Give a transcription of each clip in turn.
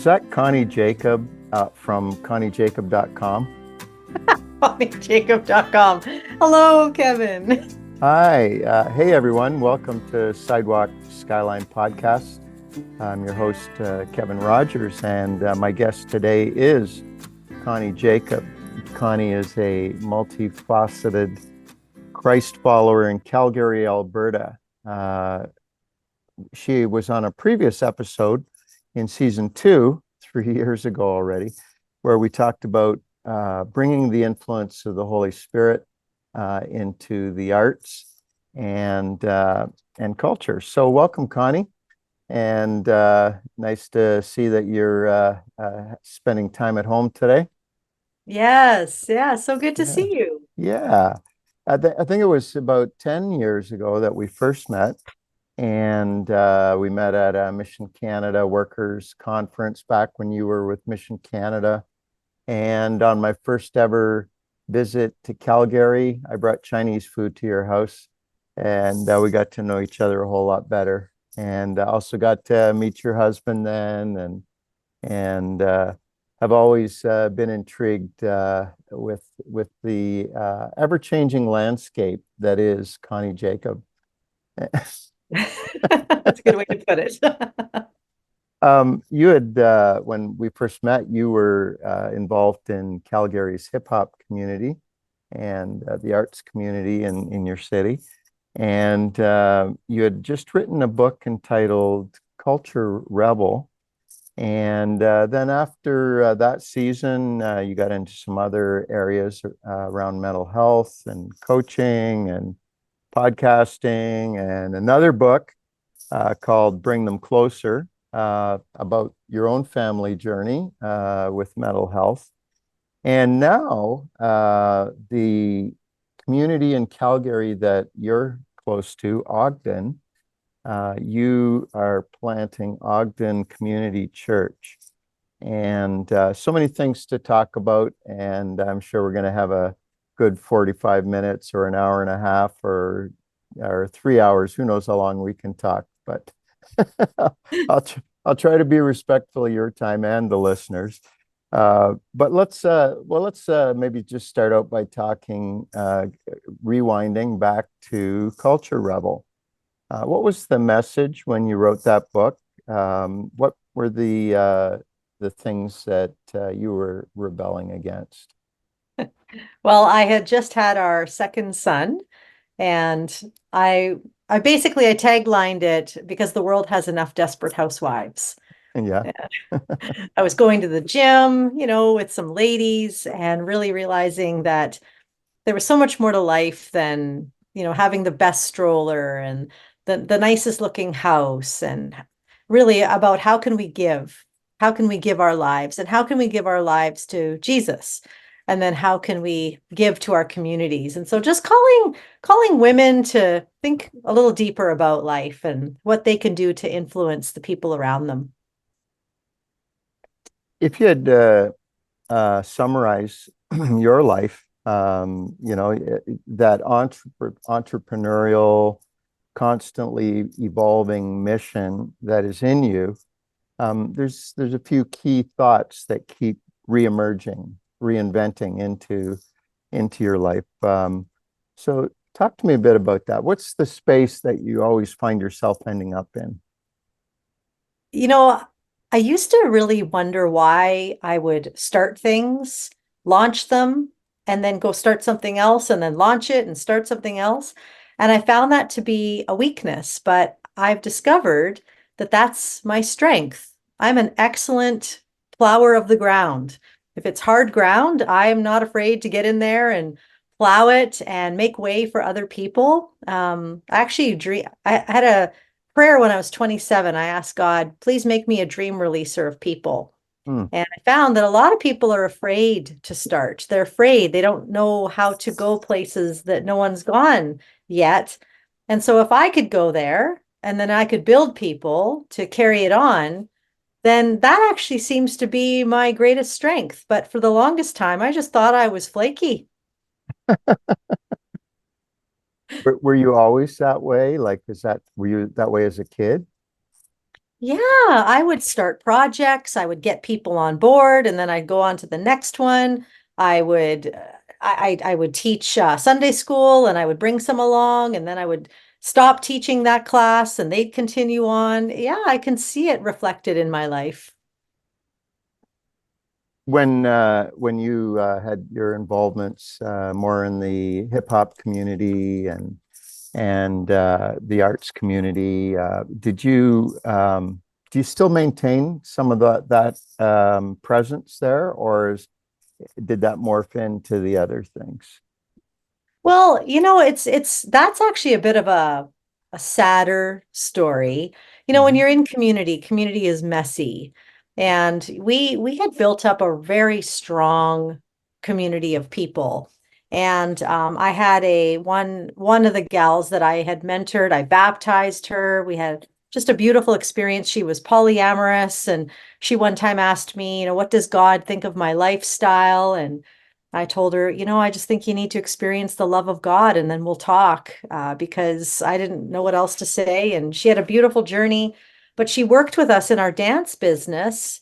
is that Connie Jakab from ConnieJakab.com? ConnieJakab.com. Hello, Kevin. Hi. Hey, everyone. Welcome to Sidewalk, Skyline podcast. I'm your host, Kevin Rogers, and my guest today is Connie Jakab. Connie is a multifaceted Christ follower in Calgary, Alberta. She was on a previous episode in season 2, 3 years ago already, where we talked about bringing the influence of the Holy Spirit into the arts and culture. So welcome, Connie, and nice to see that you're spending time at home today. Yes, yeah, so good to Yeah. see you. Yeah. I think it was about 10 years ago that we first met, and we met at a Mission Canada Workers Conference back when you were with Mission Canada. And on my first ever visit to Calgary, I brought Chinese food to your house, and we got to know each other a whole lot better. And I also got to meet your husband then, and have always been intrigued with the ever-changing landscape that is Connie Jakab. That's a good way to put it. You had, when we first met, you were involved in Calgary's hip hop community and the arts community in your city. And you had just written a book entitled Culture Rebel. And then after that season, you got into some other areas around mental health and coaching and podcasting, and another book called Bring Them Closer, about your own family journey with mental health. And now the community in Calgary that you're close to, Ogden, you are planting Ogden Community Church. And so many things to talk about. And I'm sure we're going to have a good 45 minutes or an hour and a half or 3 hours. Who knows how long we can talk, but I'll try to be respectful of your time and the listeners. But let's maybe just start out by talking, rewinding back to Culture Rebel. What was the message when you wrote that book? What were the things that you were rebelling against? Well, I had just had our second son, and I basically I taglined it because the world has enough desperate housewives. Yeah. I was going to the gym, with some ladies and really realizing that there was so much more to life than, having the best stroller and the nicest looking house, and really about how can we give? How can we give our lives, and how can we give our lives to Jesus? And then how can we give to our communities? And so just calling women to think a little deeper about life and what they can do to influence the people around them. If you had summarize your life, that entrepreneurial, constantly evolving mission that is in you, there's a few key thoughts that keep reemerging, reinventing into your life. So talk to me a bit about that. What's the space that you always find yourself ending up in? You know, I used to really wonder why I would start things, launch them, and then go start something else, and then launch it and start something else. And I found that to be a weakness, but I've discovered that that's my strength. I'm an excellent plower of the ground. If it's hard ground, I am not afraid to get in there and plow it and make way for other people. I had a prayer when I was 27. I asked God, please make me a dream releaser of people. Hmm. And I found that a lot of people are afraid to start. They're afraid. They don't know how to go places that no one's gone yet. And so if I could go there and then I could build people to carry it on, then that actually seems to be my greatest strength. But for the longest time, I just thought I was flaky. Were you always that way? Like, were you that way as a kid? Yeah, I would start projects. I would get people on board, and then I'd go on to the next one. I would, I would teach Sunday school, and I would bring some along, and then I would stop teaching that class, and they'd continue on. Yeah, I can see it reflected in my life. When you had your involvements more in the hip hop community and the arts community, do you still maintain some of that presence there, or did that morph into the other things? Well, it's that's actually a bit of a sadder story. When Mhm. you're in community, community is messy. And we had built up a very strong community of people. And I had a one of the gals that I had mentored, I baptized her. We had just a beautiful experience. She was polyamorous, and she one time asked me, what does God think of my lifestyle? And I told her, I just think you need to experience the love of God and then we'll talk, because I didn't know what else to say. And she had a beautiful journey, but she worked with us in our dance business.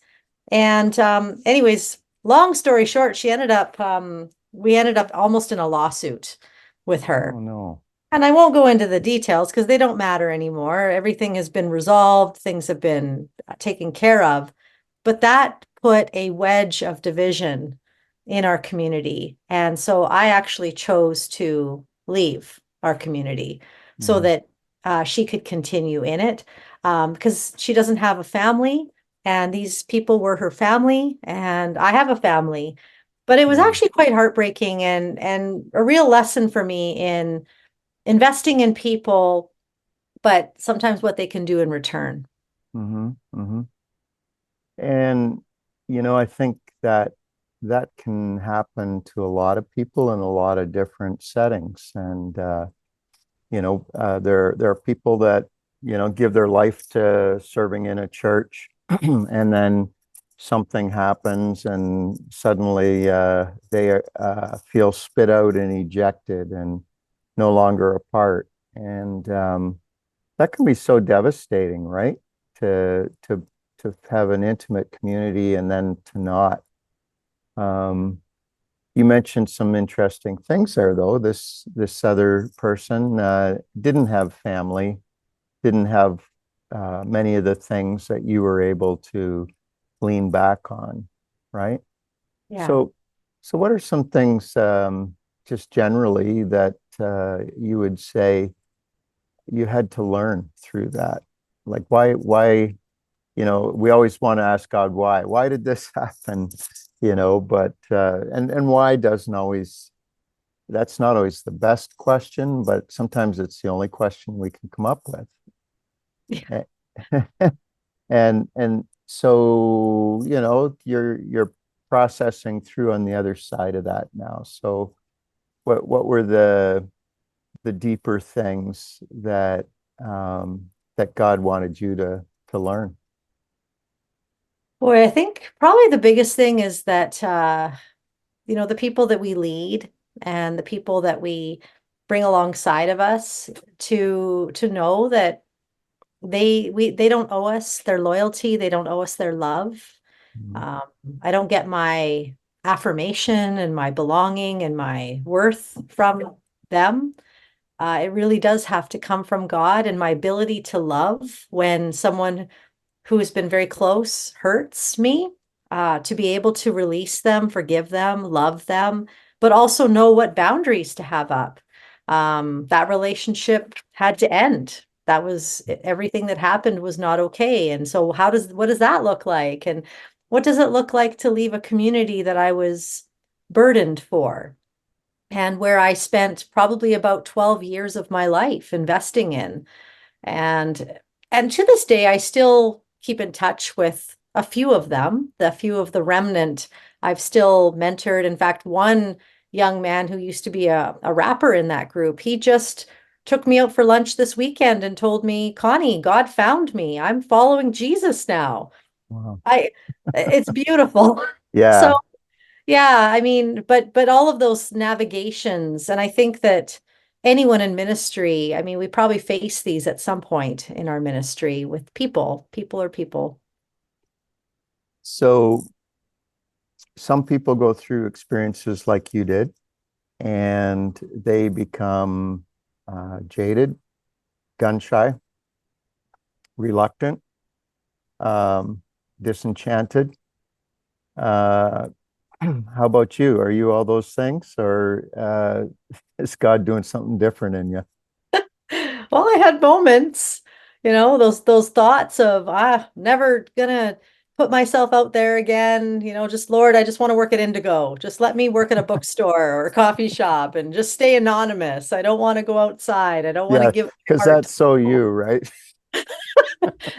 And anyways, long story short, we ended up almost in a lawsuit with Oh her. no. And I won't go into the details because they don't matter anymore. Everything has been resolved, things have been taken care of. But that put a wedge of division in our community. And so I actually chose to leave our community so Mhm. that she could continue in it, because she doesn't have a family. And these people were her family, and I have a family. But it was Yeah. actually quite heartbreaking and a real lesson for me in investing in people, but sometimes what they can do in return. Hmm. Hmm. And I think that that can happen to a lot of people in a lot of different settings. And there are people that give their life to serving in a church, and then something happens, and suddenly they feel spit out and ejected and no longer a part. And that can be so devastating, right? To to to have an intimate community and then to not. Um, you mentioned some interesting things there, though. This other person didn't have family, didn't have many of the things that you were able to lean back on, right? Yeah. So, so what are some things, just generally, that you would say you had to learn through that? Like, why, we always want to ask God why. Why did this happen? But and why doesn't always, that's not always the best question, but sometimes it's the only question we can come up with. Yeah. A- and so, you're processing through on the other side of that now. So what were the deeper things that God wanted you to learn? Boy, I think probably the biggest thing is that the people that we lead and the people that we bring alongside of us to know that they don't owe us their loyalty, they don't owe us their love. Mhm. Um, I don't get my affirmation and my belonging and my worth from them. It really does have to come from God, and my ability to love when someone who's been very close hurts me, to be able to release them, forgive them, love them, but also know what boundaries to have up. That relationship had to end. That was everything that happened was not okay. And so what does that look like? And what does it look like to leave a community that I was burdened for? And where I spent probably about 12 years of my life investing in. And and to this day, I still keep in touch with a few of them, the few of the remnant I've still mentored. In fact, one young man who used to be a rapper in that group, he just took me out for lunch this weekend and told me, Connie, God found me. I'm following Jesus now. Wow. I it's beautiful. So Yeah. yeah, I mean, but all of those navigations, and I think that anyone in ministry, I mean, we probably face these at some point in our ministry with people. People are people. So some people go through experiences like you did, and they become jaded, gun shy, reluctant, um, disenchanted. Uh, how about you? Are you all those things, or is God doing something different in you? Well, I had moments, those thoughts of never gonna put myself out there again, just Lord, I just want to work at Indigo. Just let me work at a bookstore or a coffee shop and just stay anonymous. I don't want to go outside. I don't want to Yeah, give my because heart that's to so people. you, right?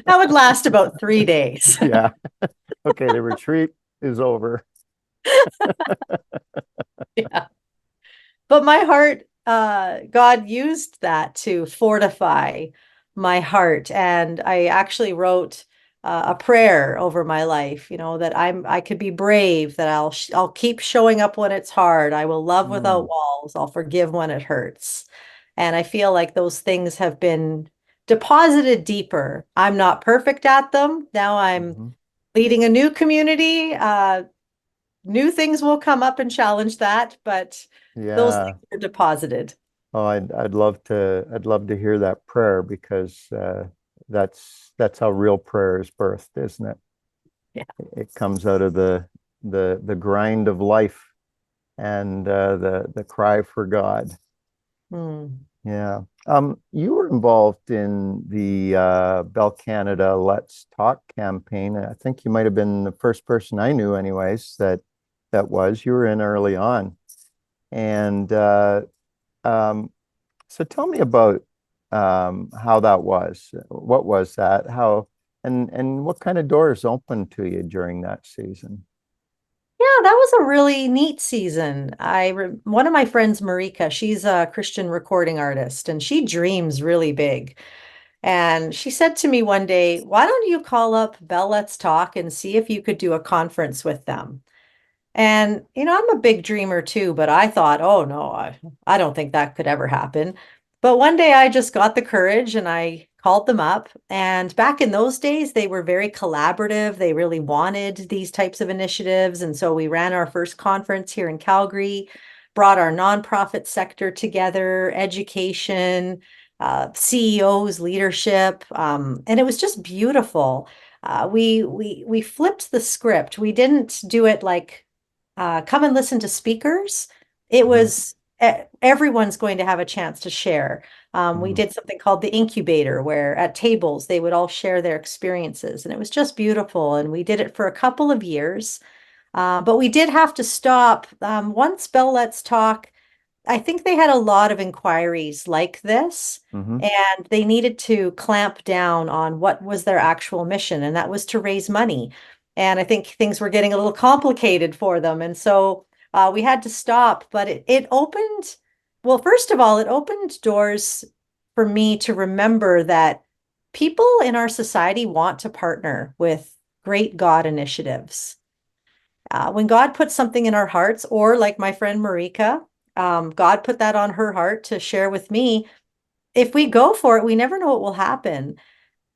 That would last about 3 days. Yeah. Okay, the retreat is over. Yeah. But my heart, God used that to fortify my heart. And I actually wrote a prayer over my life, that I could be brave, that I'll keep showing up when it's hard. I will love without Mm, walls. I'll forgive when it hurts. And I feel like those things have been deposited deeper. I'm not perfect at them. Now I'm mhm. leading a new community. New things will come up and challenge that, but those Yeah. things are deposited. Oh, I'd love to hear that prayer because that's how real prayer is birthed, isn't it? Yeah. It comes out of the grind of life and the cry for God. Hmm. Yeah. You were involved in the Bell Canada Let's Talk campaign. I think you might have been the first person I knew, anyways, that was. You were in early on. And um, so tell me about how that was. What was that? How and what kind of doors opened to you during that season? Yeah, that was a really neat season. One of my friends, Marika, she's a Christian recording artist and she dreams really big. And she said to me one day, "Why don't you call up Bell Let's Talk and see if you could do a conference with them?" And, I'm a big dreamer too, but I thought, oh no, I don't think that could ever happen. But one day I just got the courage and I called them up. And back in those days, they were very collaborative. They really wanted these types of initiatives. And so we ran our first conference here in Calgary, brought our nonprofit sector together, education, CEOs, leadership. And it was just beautiful. We flipped the script. We didn't do it like come and listen to speakers. It Mhm. was everyone's going to have a chance to share. We Mhm. did something called the incubator, where at tables they would all share their experiences, and it was just beautiful. And we did it for a couple of years, but we did have to stop once Bell Let's Talk. I think they had a lot of inquiries like this, Mhm. and they needed to clamp down on what was their actual mission, and that was to raise money. And I think things were getting a little complicated for them. And so we had to stop, but it opened, well, first of all, it opened doors for me to remember that people in our society want to partner with great God initiatives. When God puts something in our hearts, or like my friend Marika, God put that on her heart to share with me. If we go for it, we never know what will happen.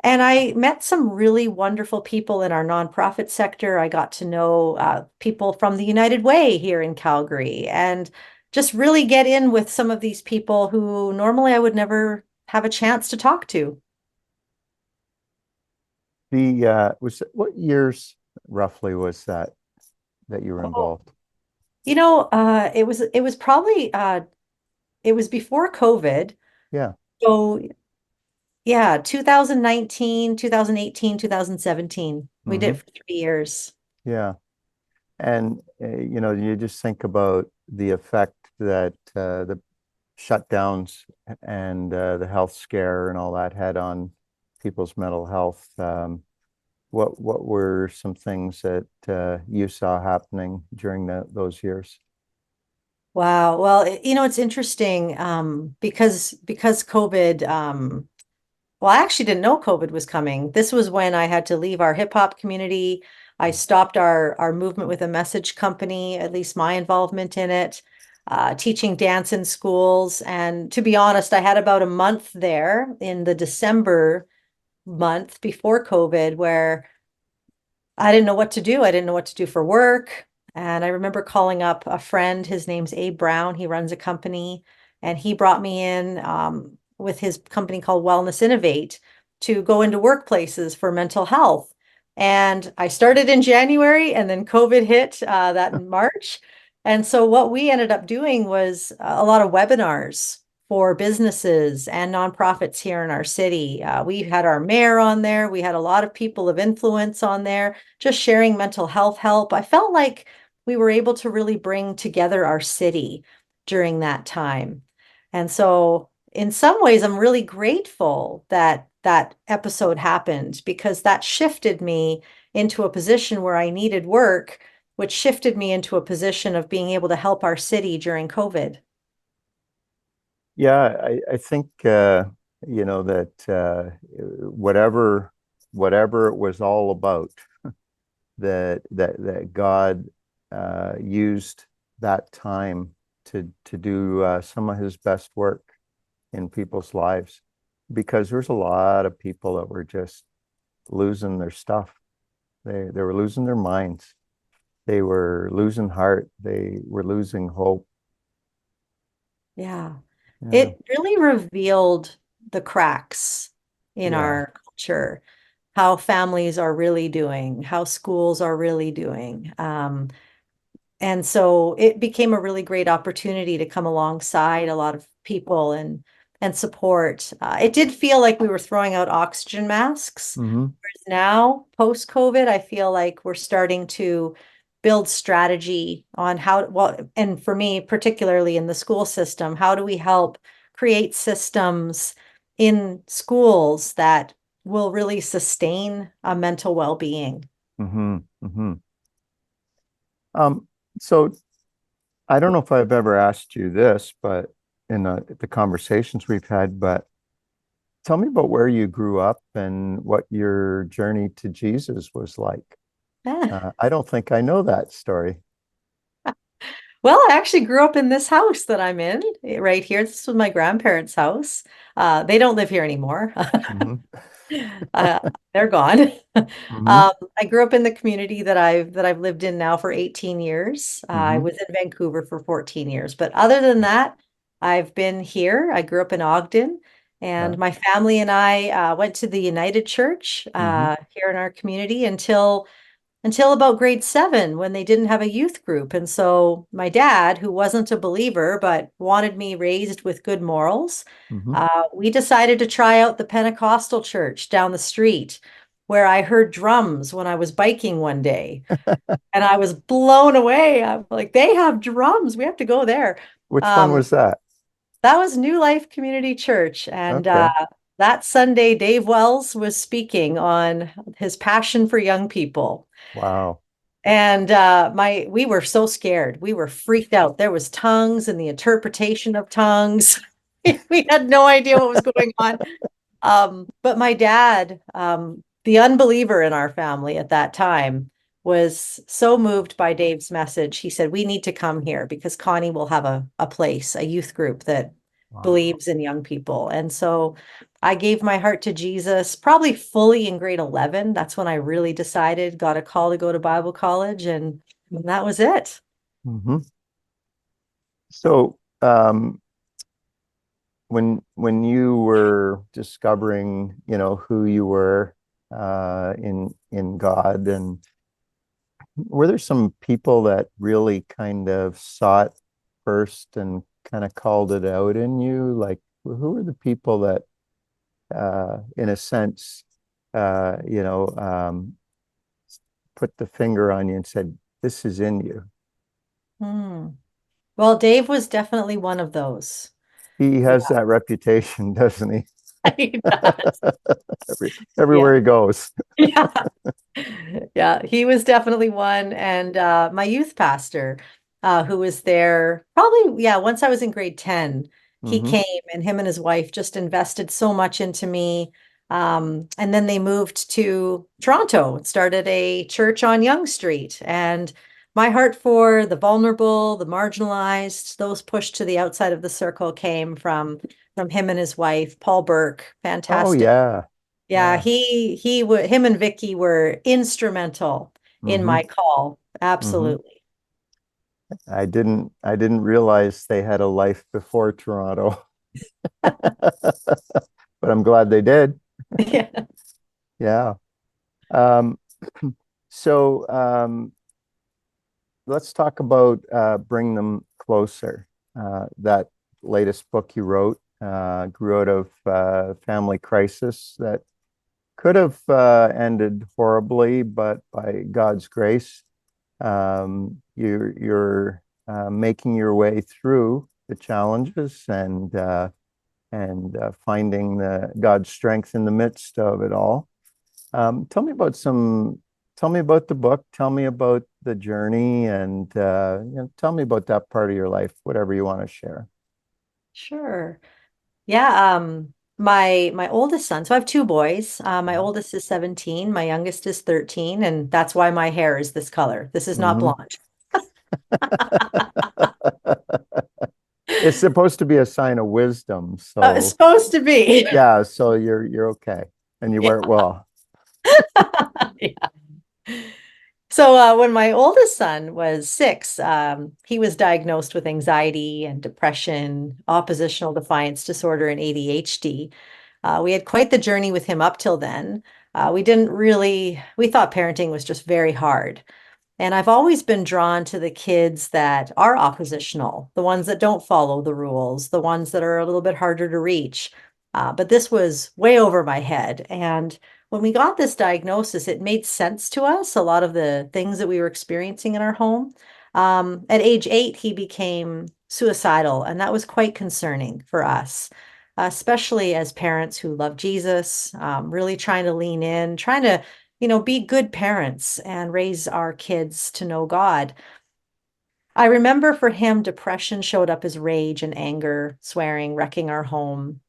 And I met some really wonderful people in our nonprofit sector. I got to know people from the United Way here in Calgary and just really get in with some of these people who normally I would never have a chance to talk to. The was what years roughly was that you were Oh, involved? it was probably it was before COVID. Yeah. So yeah, 2019, 2018, 2017. We did Hmm. it for 3 years. Yeah. And you just think about the effect that the shutdowns and the health scare and all that had on people's mental health. What were some things that you saw happening during those years? Wow. Well, it's interesting because COVID well, I actually didn't know COVID was coming. This was when I had to leave our hip hop community. I stopped our movement with a message company, at least my involvement in it. teaching dance in schools. And to be honest, I had about a month there in the December month before COVID where I didn't know what to do. I didn't know what to do for work. And I remember calling up a friend. His name's Abe Brown. He runs a company, and he brought me in with his company called Wellness Innovate to go into workplaces for mental health. And I started in January, and then COVID hit that in March. And so what we ended up doing was a lot of webinars for businesses and nonprofits here in our city. We had our mayor on there. We had a lot of people of influence on there, just sharing mental health help. I felt like we were able to really bring together our city during that time. And so, in some ways, I'm really grateful that that episode happened because that shifted me into a position where I needed work, which shifted me into a position of being able to help our city during COVID. Yeah, I think that whatever it was all about, that God used that time to do some of his best work in people's lives, because there's a lot of people that were just losing their stuff. They were losing their minds. They were losing heart. They were losing hope. Yeah. Yeah. It really revealed the cracks in Yeah. our culture, how families are really doing, how schools are really doing. And so it became a really great opportunity to come alongside a lot of people and support. It did feel like we were throwing out oxygen masks. Hmm. Whereas now, post COVID, I feel like we're starting to build strategy on how, well, and for me, particularly in the school system, how do we help create systems in schools that will really sustain a mental well-being? Hmm. Hmm. Um, so I don't know if I've ever asked you this, but in the conversations we've had, but tell me about where you grew up and what your journey to Jesus was like. I don't think I know that story. Well, I actually grew up in this house that I'm in right here. This was my grandparents' house. They don't live here anymore. Hmm. Uh, they're gone. Hmm. I grew up in the community that I've lived in now for 18 years. I Hmm. was in Vancouver for 14 years, but other than that, I've been here. I grew up in Ogden, Yeah. and my family and I went to the United Church Hmm. here in our community until about grade 7 when they didn't have a youth group. And so my dad, who wasn't a believer but wanted me raised with good morals, Hmm. we decided to try out the Pentecostal church down the street where I heard drums when I was biking one day. And I was blown away. I'm like, they have drums. We have to go there. Which one Um, was that? that was New Life Community Church. And Okay. that Sunday, Dave Wells was speaking on his passion for young people. Wow. And we were so scared. We were freaked out. There was tongues and the interpretation of tongues. We had no idea what was going on. But my dad, the unbeliever in our family at that time, was so moved by Dave's message. He said, we need to come here because Connie will have a place, a youth group that Wow. believes in young people. And so I gave my heart to Jesus probably fully in grade 11. That's when I really decided, got a call to go to Bible college, and that was it. Hmm. So, when you were discovering, who you were in God, and were there some people that really kind of saw it first and kind of called it out in you? Like, who were the people that, in a sense, uh, you know, um, put the finger on you and said, "This is in you"? Hmm. Well, Dave was definitely one of those. He Yeah, has that reputation, doesn't he? he does. Yeah. Everywhere he goes. Yeah. Yeah, he was definitely one. And my youth pastor, who was there probably, yeah, once I was in grade 10, he Hmm. came and him and his wife just invested so much into me. And then they moved to Toronto and started a church on Yonge Street. And my heart for the vulnerable, the marginalized, those pushed to the outside of the circle came from him and his wife, Paul Burke. Oh Fantastic. yeah. Yeah, Yeah. he would him and Vicky were instrumental in Hmm. my call. Hmm. Absolutely. I didn't realize they had a life before Toronto, but I'm glad they did. Yeah. Yeah. Um, so let's talk about Bring Them Closer. That latest book you wrote grew out of family crisis that could have ended horribly, but by God's grace, you're making your way through the challenges and finding the God's strength in the midst of it all. Tell me about tell me about the book, tell me about the journey, and tell me about that part of your life, whatever you want to share. Sure. Yeah, my oldest son, so I have two boys. My Mhm. oldest is 17, my youngest is 13, and that's why my hair is this color. This is not Mhm. blonde. It's supposed to be a sign of wisdom, It's so supposed to be. yeah, so you're okay, and you wear it Yeah. well. Yeah. So when my oldest son was 6, he was diagnosed with anxiety and depression, oppositional defiance disorder, and ADHD. We had quite the journey with him up till then. We thought parenting was just very hard. And I've always been drawn to the kids that are oppositional, the ones that don't follow the rules, the ones that are a little bit harder to reach. But this was way over my head. And when we got this diagnosis, it made sense to us, a lot of the things that we were experiencing in our home. At age 8, he became suicidal, and that was quite concerning for us, especially as parents who love Jesus, really trying to lean in, trying to be good parents and raise our kids to know God. I remember for him, depression showed up as rage and anger, swearing, wrecking our home.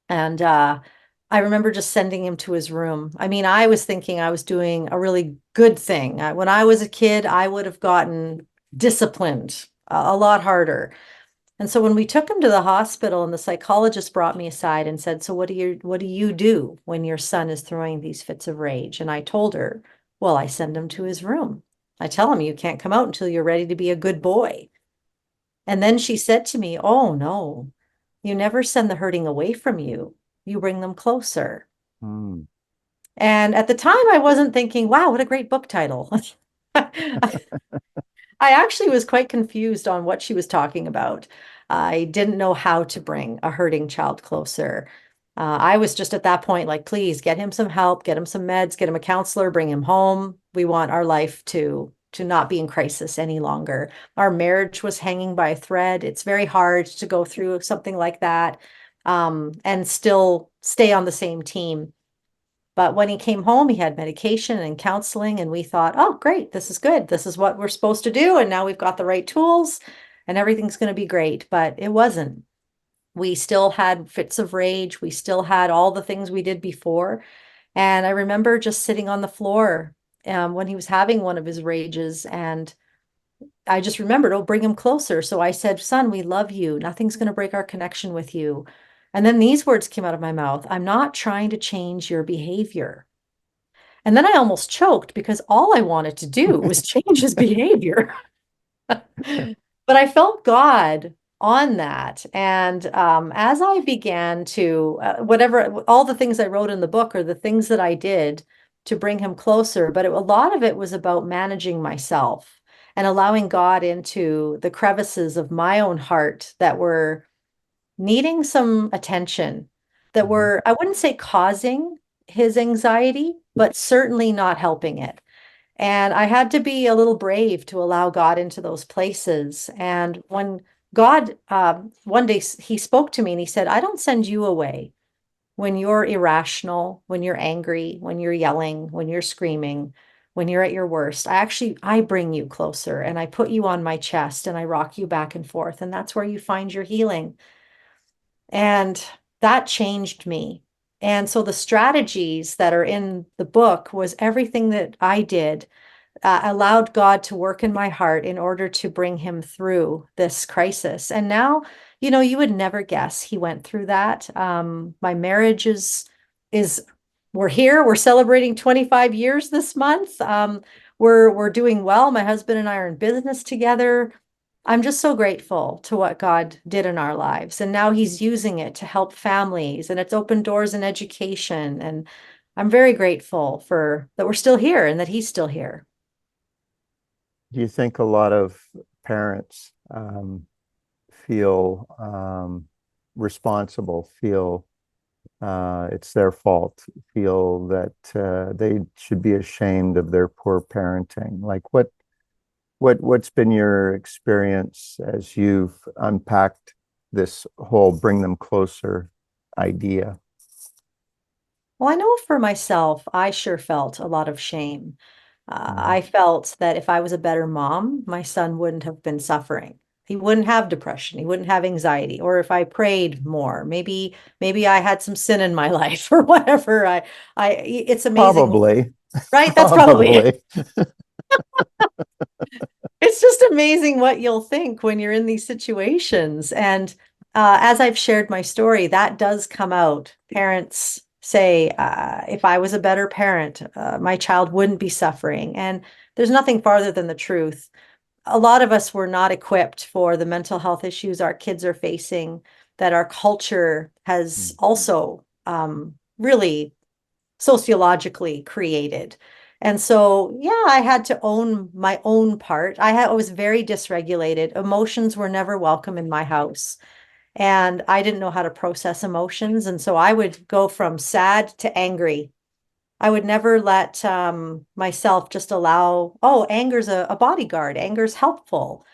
And I remember just sending him to his room. I mean, I was thinking I was doing a really good thing. When I was a kid, I would have gotten disciplined a lot harder. And so when we took him to the hospital and the psychologist brought me aside and said, "So what do you do when your son is throwing these fits of rage?" And I told her, "Well, I send him to his room. I tell him you can't come out until you're ready to be a good boy." And then she said to me, "Oh no, you never send the hurting away from you. You bring them closer." Mm. And at the time I wasn't thinking, "Wow, what a great book title." I actually was quite confused on what she was talking about. I didn't know how to bring a hurting child closer. I was just at that point like, please get him some help, get him some meds, get him a counselor, bring him home. We want our life to not be in crisis any longer. Our marriage was hanging by a thread. It's very hard to go through something like that, and still stay on the same team. But when he came home, he had medication and counseling, and we thought, oh, great, this is good. This is what we're supposed to do. And now we've got the right tools and everything's going to be great. But it wasn't. We still had fits of rage. We still had all the things we did before. And I remember just sitting on the floor when he was having one of his rages. And I just remembered, oh, bring him closer. So I said, son, we love you. Nothing's going to break our connection with you. And then these words came out of my mouth: I'm not trying to change your behavior. And then I almost choked because all I wanted to do was change his behavior. But I felt God on that. And as I began to, all the things I wrote in the book are the things that I did to bring him closer. But a lot of it was about managing myself and allowing God into the crevices of my own heart that were needing some attention, that Mhm. were, I wouldn't say causing his anxiety, but certainly not helping it. And I had to be a little brave to allow God into those places. And when God, one day he spoke to me and he said, I don't send you away when you're irrational, when you're angry, when you're yelling, when you're screaming, when you're at your worst. I bring you closer and I put you on my chest and I rock you back and forth. And that's where you find your healing. And that changed me. And so the strategies that are in the book was everything that I did allowed God to work in my heart in order to bring him through this crisis. And now, you would never guess he went through that. My marriage is we're here. We're celebrating 25 years this month. We're doing well. My husband and I are in business together. I'm just so grateful to what God did in our lives. And now he's using it to help families, and it's opened doors in education. And I'm very grateful for that we're still here and that he's still here. Do you think a lot of parents feel responsible, feel it's their fault, feel that they should be ashamed of their poor parenting? Like what's been your experience as you've unpacked this whole bring them closer idea? Well, I know for myself, I sure felt a lot of shame. Mhm. I felt that if I was a better mom, my son wouldn't have been suffering. He wouldn't have depression. He wouldn't have anxiety. Or if I prayed more, maybe I had some sin in my life or whatever. It's amazing, Probably, right? That's probably it. probably. It's just amazing what you'll think when you're in these situations. And as I've shared my story, that does come out. Parents say, if I was a better parent, my child wouldn't be suffering. And there's nothing farther than the truth. A lot of us were not equipped for the mental health issues our kids are facing, that our culture has also really sociologically created. And so, yeah, I had to own my own part. I was very dysregulated. Emotions were never welcome in my house. And I didn't know how to process emotions. And so I would go from sad to angry. I would never let myself just allow, oh, anger's a bodyguard. Anger's helpful.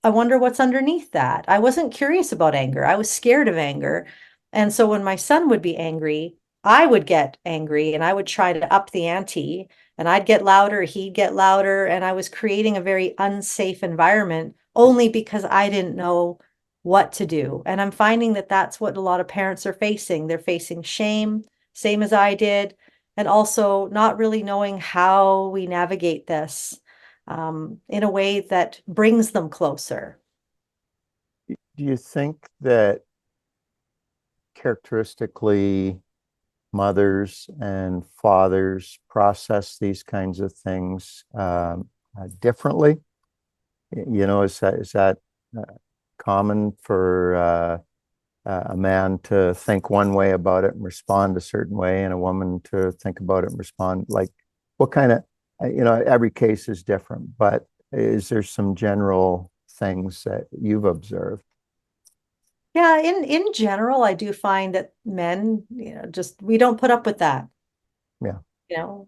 I wonder what's underneath that. I wasn't curious about anger. I was scared of anger. And so when my son would be angry, I would get angry and I would try to up the ante, and I'd get louder, he'd get louder. And I was creating a very unsafe environment only because I didn't know what to do. And I'm finding that that's what a lot of parents are facing. They're facing shame, same as I did, and also not really knowing how we navigate this in a way that brings them closer. Do you think that characteristically mothers and fathers process these kinds of things differently? Is that uh, common for a man to think one way about it and respond a certain way, and a woman to think about it and respond like what kind of, every case is different, but is there some general things that you've observed? Yeah, in general, I do find that men, just we don't put up with that. Yeah.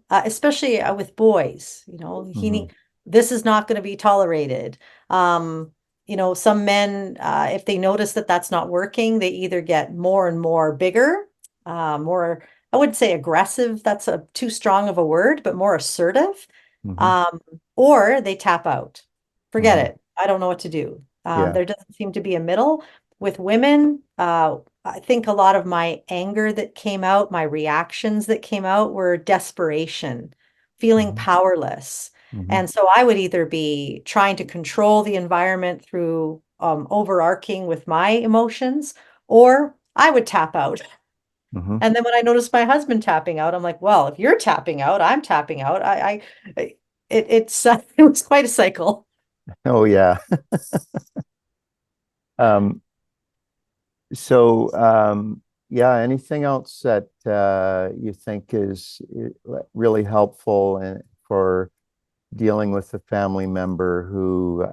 Especially with boys, Hmm. this is not going to be tolerated. Some men, if they notice that that's not working, they either get more and more bigger, more, I wouldn't say aggressive, that's too strong of a word, but more assertive, Hmm. um, or they tap out. Forget Hmm. it. I don't know what to do. Yeah. There doesn't seem to be a middle. With women, I think a lot of my anger that came out, my reactions that came out were desperation, feeling Hmm. powerless. Hmm. And so I would either be trying to control the environment through overarching with my emotions, or I would tap out. Hmm. And then when I noticed my husband tapping out, I'm like, well, if you're tapping out, I'm tapping out. It's it was quite a cycle. Oh yeah. Um, so yeah, anything else that you think is really helpful for dealing with a family member who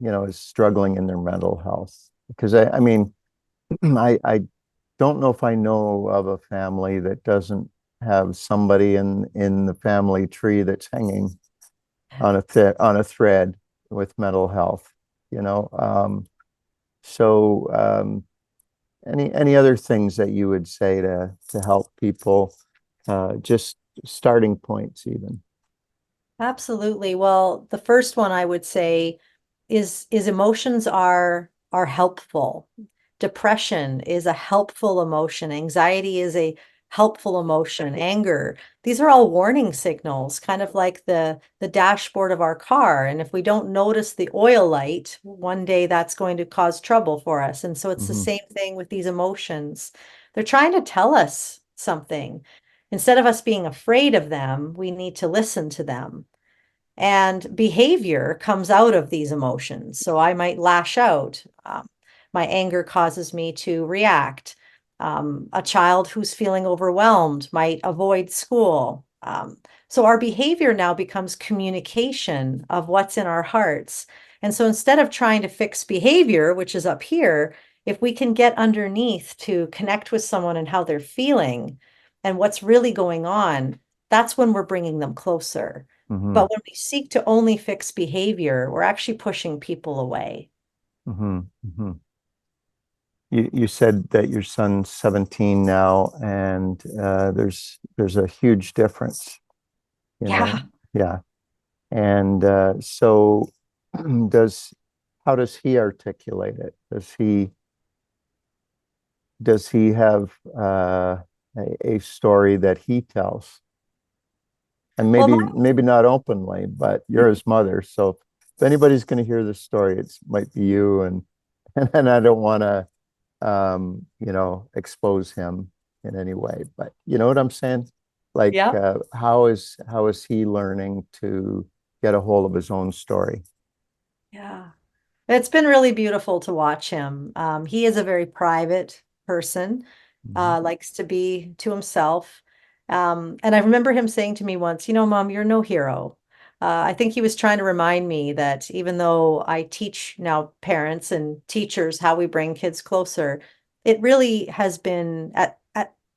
is struggling in their mental health? Because I mean, I don't know if I know of a family that doesn't have somebody in the family tree that's hanging on a thread with mental health, you know. So any other things that you would say to help people, just starting points even? Absolutely. Well, the first one I would say is emotions are helpful. Depression is a helpful emotion. Anxiety is a helpful emotion, anger. These are all warning signals, kind of like the dashboard of our car. And if we don't notice the oil light, one day that's going to cause trouble for us. And so it's the Hmm. same thing with these emotions. They're trying to tell us something. Instead of us being afraid of them, we need to listen to them. And behavior comes out of these emotions. So I might lash out. My anger causes me to react. A child who's feeling overwhelmed might avoid school. So our behavior now becomes communication of what's in our hearts. And so instead of trying to fix behavior, which is up here, if we can get underneath to connect with someone and how they're feeling and what's really going on, that's when we're bringing them closer. Hmm. But when we seek to only fix behavior, we're actually pushing people away. Hmm. Hmm. You said that your son's 17 now, and there's a huge difference, you know. Yeah. Yeah. And so does how does he articulate it? Does he have a story that he tells? And Well, maybe not openly, but you're his mother. So if anybody's going to hear this story, it might be you. And and I don't want to expose him in any way. But you know what I'm saying? Like, yeah. how is he learning to get a hold of his own story? Yeah. It's been really beautiful to watch him. He is a very private person, Mhm. likes to be to himself. And I remember him saying to me once, Mom, you're no hero. I think he was trying to remind me that even though I teach now parents and teachers how we bring kids closer, it really has been at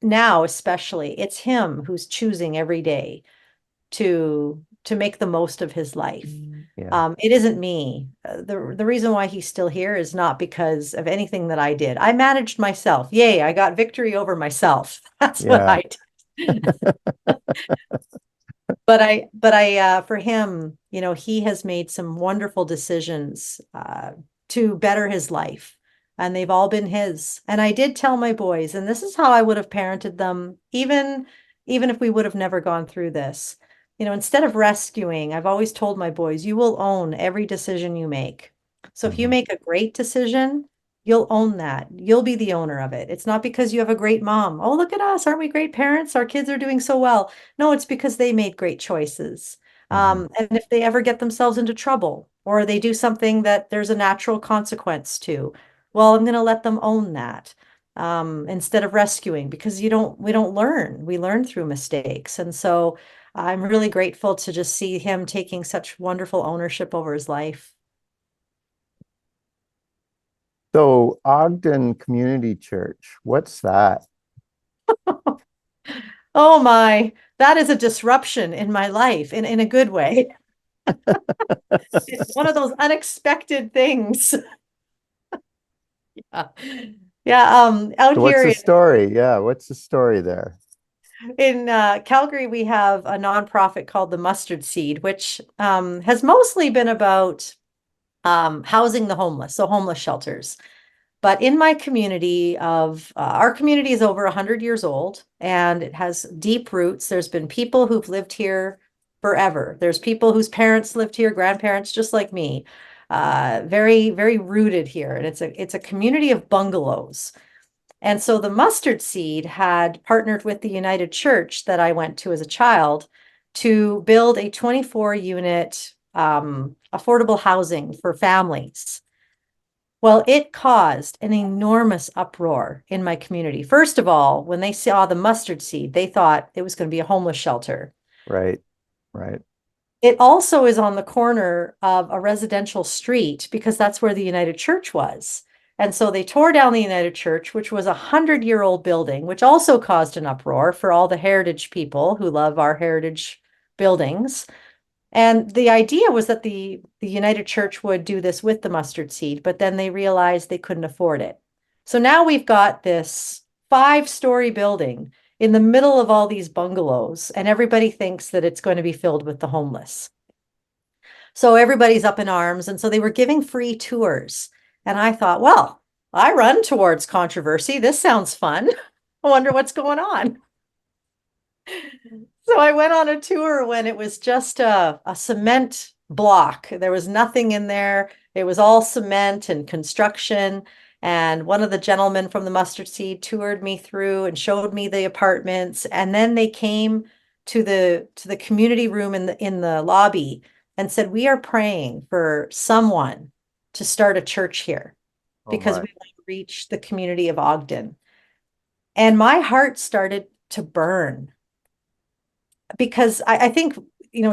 now especially, it's him who's choosing every day to make the most of his life. Yeah, It isn't me. The reason why he's still here is not because of anything that I did. I managed myself. Yay, I got victory over myself. That's what yeah. I did. For him, he has made some wonderful decisions to better his life, and they've all been his. And I did tell my boys, and this is how I would have parented them, even if we would have never gone through this. Instead of rescuing, I've always told my boys, you will own every decision you make. So if you Hmm. make a great decision, you'll own that. You'll be the owner of it. It's not because you have a great mom. Oh, look at us. Aren't we great parents? Our kids are doing so well. No, it's because they made great choices. Hmm. And if they ever get themselves into trouble or they do something that there's a natural consequence to, well, I'm going to let them own that instead of rescuing because we don't learn. We learn through mistakes. And so I'm really grateful to just see him taking such wonderful ownership over his life. So Ogden Community Church, what's that? Oh my, that is a disruption in my life in a good way. It's one of those unexpected things. Yeah. Yeah, out So what's here the story? Yeah, what's the story there? in Calgary, we have a nonprofit called the Mustard Seed, which has mostly been about housing the homeless, so homeless shelters. But in my community our community is over 100 years old and it has deep roots. There's been people who've lived here forever. There's people whose parents lived here, grandparents, just like me. Very, very rooted here. And it's a community of bungalows. And so the Mustard Seed had partnered with the United Church that I went to as a child to build a 24 unit affordable housing for families. Well, it caused an enormous uproar in my community. First of all, when they saw the mustard seed, they thought it was going to be a homeless shelter. Right, right. It also is on the corner of a residential street because that's where the United Church was. And so they tore down the United Church, which was a 100-year-old building, which also caused an uproar for all the heritage people who love our heritage buildings. And the idea was that the United Church would do this with the mustard seed, but then they realized they couldn't afford it. So now we've got this 5-story building in the middle of all these bungalows, and everybody thinks that it's going to be filled with the homeless. So everybody's up in arms. And so they were giving free tours. And I thought, well, I run towards controversy. This sounds fun. I wonder what's going on. So I went on a tour when it was just a cement block. There was nothing in there. It was all cement and construction. And one of the gentlemen from the Mustard Seed toured me through and showed me the apartments. And then they came to the community room in the lobby and said, "We are praying for someone to start a church here Oh because my. we want to reach the community of Ogden." And my heart started to burn because I think,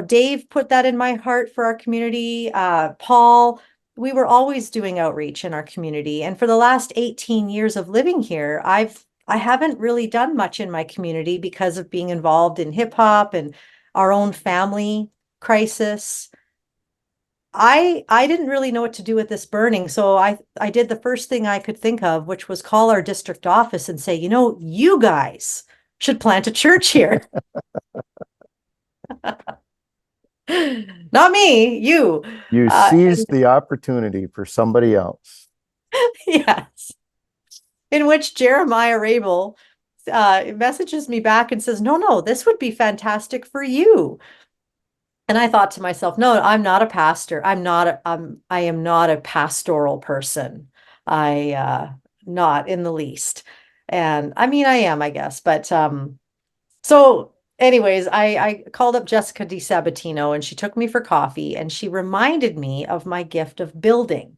Dave put that in my heart for our community. Paul, we were always doing outreach in our community. And for the last 18 years of living here, I haven't really done much in my community because of being involved in hip hop and our own family crisis. I didn't really know what to do with this burning. So I did the first thing I could think of, which was call our district office and say, you guys should plant a church here. Not me, you. You Uh, seized the opportunity for somebody else. yes. In which Jeremiah Rabel messages me back and says, no, this would be fantastic for you. And I thought to myself, no, I'm not a pastor. I am not a pastoral person. Not in the least. And I mean, I am, I guess. But so anyways, I called up Jessica DiSabatino and she took me for coffee and she reminded me of my gift of building.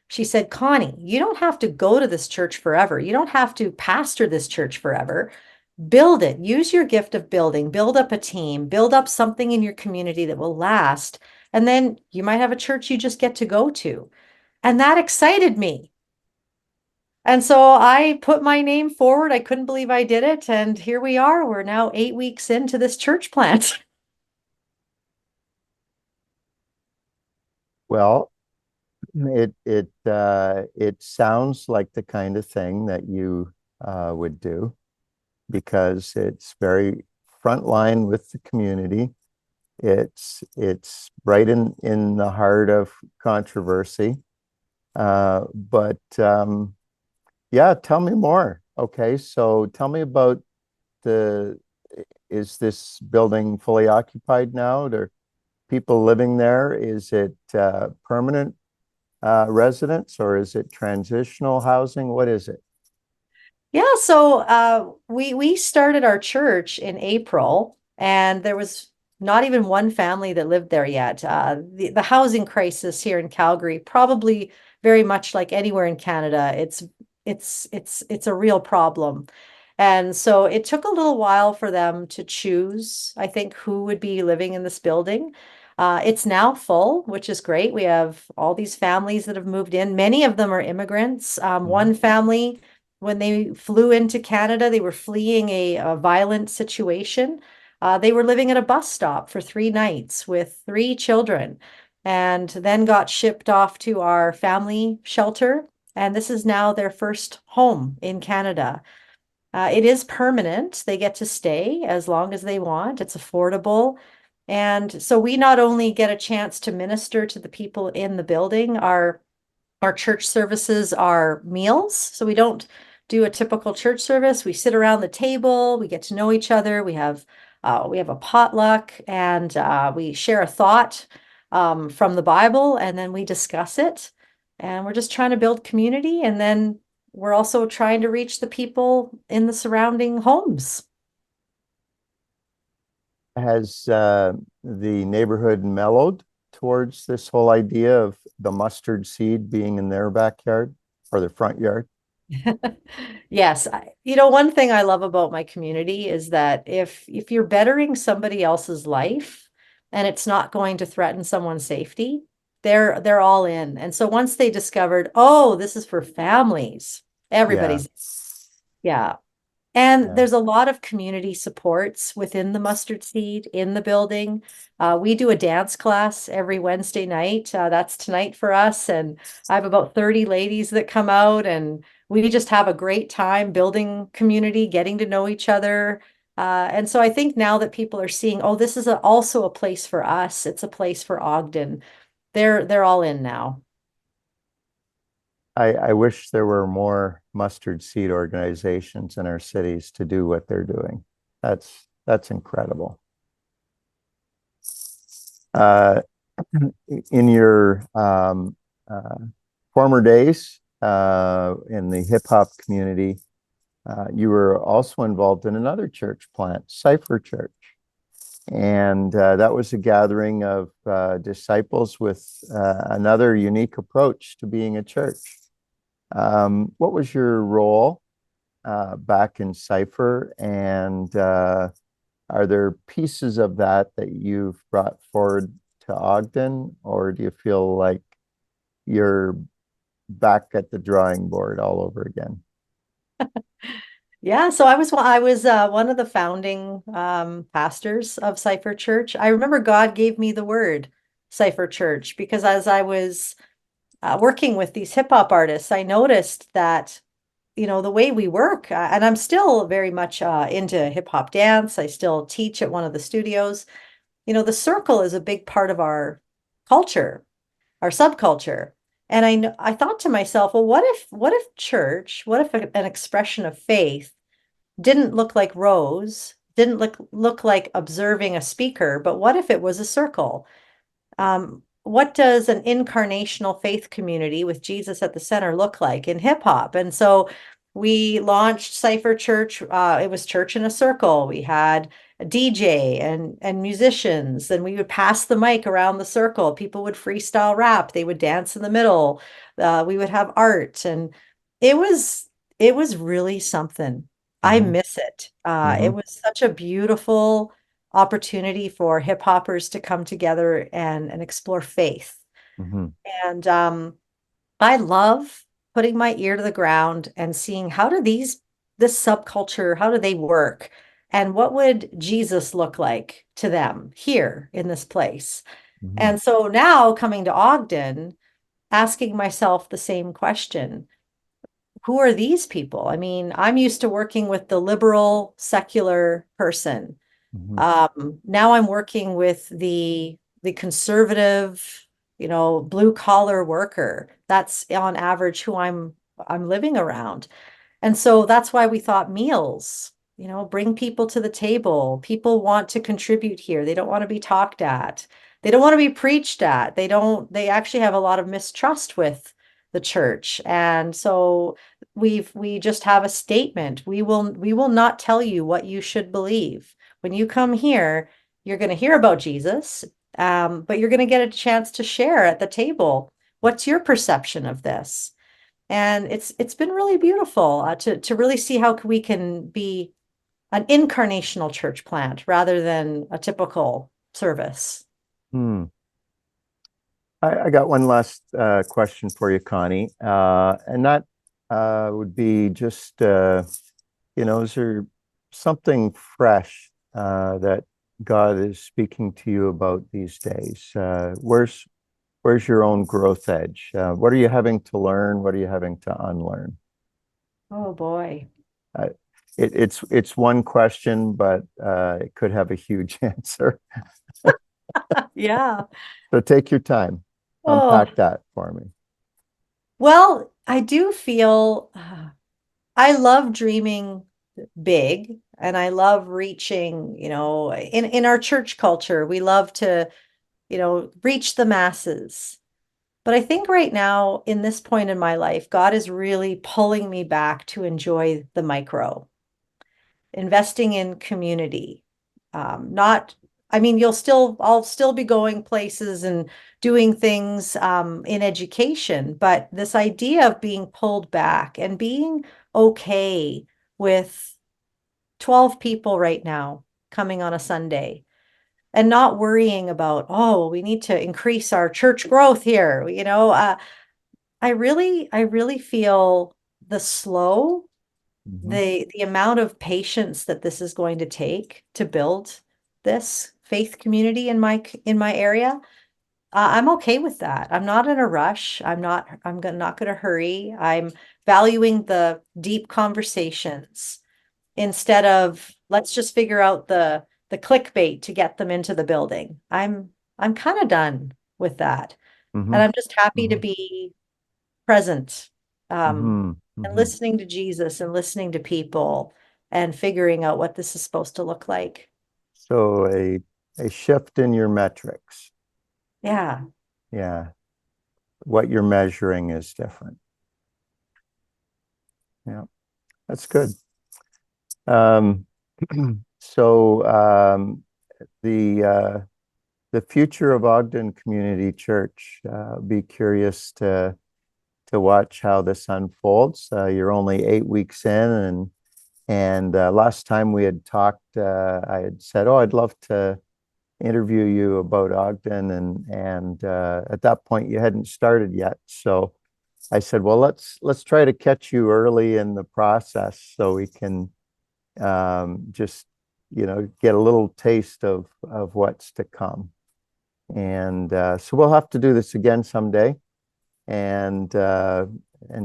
She said, "Connie, you don't have to go to this church forever. You don't have to pastor this church forever. Build it. Use your gift of building. Build up a team. Build up something in your community that will last. And then you might have a church you just get to go to." And that excited me. And so I put my name forward. I couldn't believe I did it. And here we are. We're now 8 weeks into this church plant. Well, it sounds like the kind of thing that you would do because it's very front line with the community. It's right in the heart of controversy. But yeah, tell me more. Okay, so tell me about the, is this building fully occupied now? Are people living there? Is it permanent residence or is it transitional housing? What is it? Yeah, so we started our church in April, and there was not even one family that lived there yet. The housing crisis here in Calgary, probably very much like anywhere in Canada, it's a real problem. And so it took a little while for them to choose, I think, who would be living in this building. It's now full, which is great. We have all these families that have moved in. Many of them are immigrants. Mhm. One family when they flew into Canada, they were fleeing a violent situation. They were living at a bus stop for 3 nights with 3 children and then got shipped off to our family shelter. And this is now their first home in Canada. It is permanent. They get to stay as long as they want. It's affordable. And so we not only get a chance to minister to the people in the building, our church services are meals. So we don't do a typical church service. We sit around the table, we get to know each other. We have a potluck and we share a thought from the Bible and then we discuss it. And we're just trying to build community. And then we're also trying to reach the people in the surrounding homes. Has the neighborhood mellowed towards this whole idea of the mustard seed being in their backyard or their front yard? Yes, one thing I love about my community is that if you're bettering somebody else's life and it's not going to threaten someone's safety, they're all in. And so once they discovered, oh, this is for families, Yeah, everybody's, yeah. And yeah. there's a lot of community supports within the mustard seed in the building. We do a dance class every Wednesday night. That's tonight for us. And I have about 30 ladies that come out, and we just have a great time building community, getting to know each other. And so I think now that people are seeing, oh, this is also a place for us. It's a place for Ogden. They're all in now. I wish there were more mustard seed organizations in our cities to do what they're doing. That's That's incredible. Uh, in your former days in the hip hop community, you were also involved in another church plant, Cypher Church. And that was a gathering of disciples with another unique approach to being a church. What was your role back in Cypher? And are there pieces of that that you've brought forward to Ogden, or do you feel like you're back at the drawing board all over again? Yeah, so I was one of the founding pastors of Cypher Church. I remember God gave me the word Cypher Church because as I was working with these hip hop artists, I noticed that the way we work, and I'm still very much into hip hop dance. I still teach at one of the studios. The circle is a big part of our culture, our subculture. And I thought to myself, well, what if church, what if an expression of faith didn't look like rows, didn't look like observing a speaker, but what if it was a circle? What does an incarnational faith community with Jesus at the center look like in hip hop? And so we launched Cypher Church. It was church in a circle. We had a DJ and musicians, and we would pass the mic around the circle. People would freestyle rap. They would dance in the middle. We would have art, and it was it was really something. I Mm-hmm. miss it. Mm-hmm. It was such a beautiful opportunity for hip hoppers to come together and explore faith. Mm-hmm. And I love putting my ear to the ground and seeing how do this subculture, how do they work? And what would Jesus look like to them here in this place? Mm-hmm. And so now coming to Ogden, asking myself the same question. Who are these people? I mean, I'm used to working with the liberal, secular person. Mm-hmm. Now I'm working with the conservative, blue collar worker. That's on average who I'm living around. And so that's why we thought meals, bring people to the table. People want to contribute here. They don't want to be talked at. They don't want to be preached at. They actually have a lot of mistrust with the church. And so we just have a statement. We will not tell you what you should believe. When you come here, you're going to hear about Jesus, but you're going to get a chance to share at the table. What's your perception of this? And it's been really beautiful to really see how we can be an incarnational church plant rather than a typical service. Hmm. I got one last question for you, Connie, and that would be just is there something fresh that God is speaking to you about these days? Where's your own growth edge? What are you having to learn? What are you having to unlearn? Oh boy. Uh, it's one question, but it could have a huge answer. Yeah. So take your time, Oh, unpack that for me. well, I do feel I love dreaming big and I love reaching, in our church culture, we love to, reach the masses. But I think right now, in this point in my life, God is really pulling me back to enjoy the micro, investing in community. Not, I mean, I'll still be going places and doing things in education, but this idea of being pulled back and being okay with 12 people right now coming on a Sunday and not worrying about, oh, we need to increase our church growth here. I really feel the slow, Hmm. the amount of patience that this is going to take to build this faith community in my area. I'm okay with that. I'm not in a rush. I'm not going to hurry. I'm valuing the deep conversations instead of let's just figure out the clickbait to get them into the building. I'm kind of done with that. And Hmm. I'm just happy to Hmm. be present, Hmm. and Hmm. listening to Jesus and listening to people and figuring out what this is supposed to look like. So a shift in your metrics. Yeah. Yeah. What you're measuring is different. Yeah, that's good. Um, so the future of Ogden Community Church, be curious to watch how this unfolds. You're only 8 weeks in, and last time we had talked, I had said, "Oh, I'd love to interview you about Ogden," and at that point you hadn't started yet. So I said, "Well, let's try to catch you early in the process so we can just get a little taste of what's to come." And so we'll have to do this again someday, and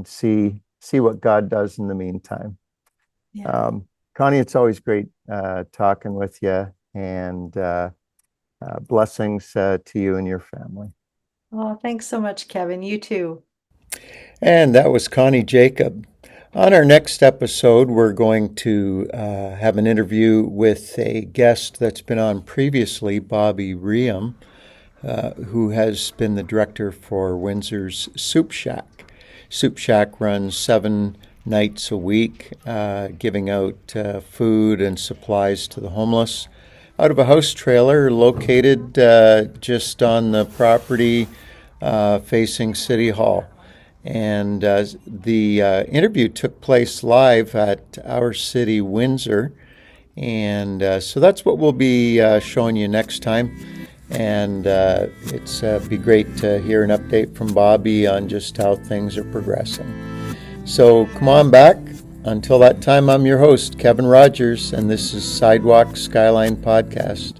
see what God does in the meantime. Yeah. Connie, it's always great talking with you, and blessings to you and your family. Oh, thanks so much, Kevin. You too. And that was Connie Jakab. On our next episode, we're going to have an interview with a guest that's been on previously, Bobby Riem, who has been the director for Windsor's Soup Shack. Soup Shack runs 7 nights a week, giving out food and supplies to the homeless out of a house trailer located just on the property facing City Hall. And the interview took place live at our city, Windsor. And so that's what we'll be showing you next time. And it's be great to hear an update from Bobby on just how things are progressing. So come on back. Until that time, I'm your host, Kevin Rogers, and this is Sidewalk Skyline Podcast.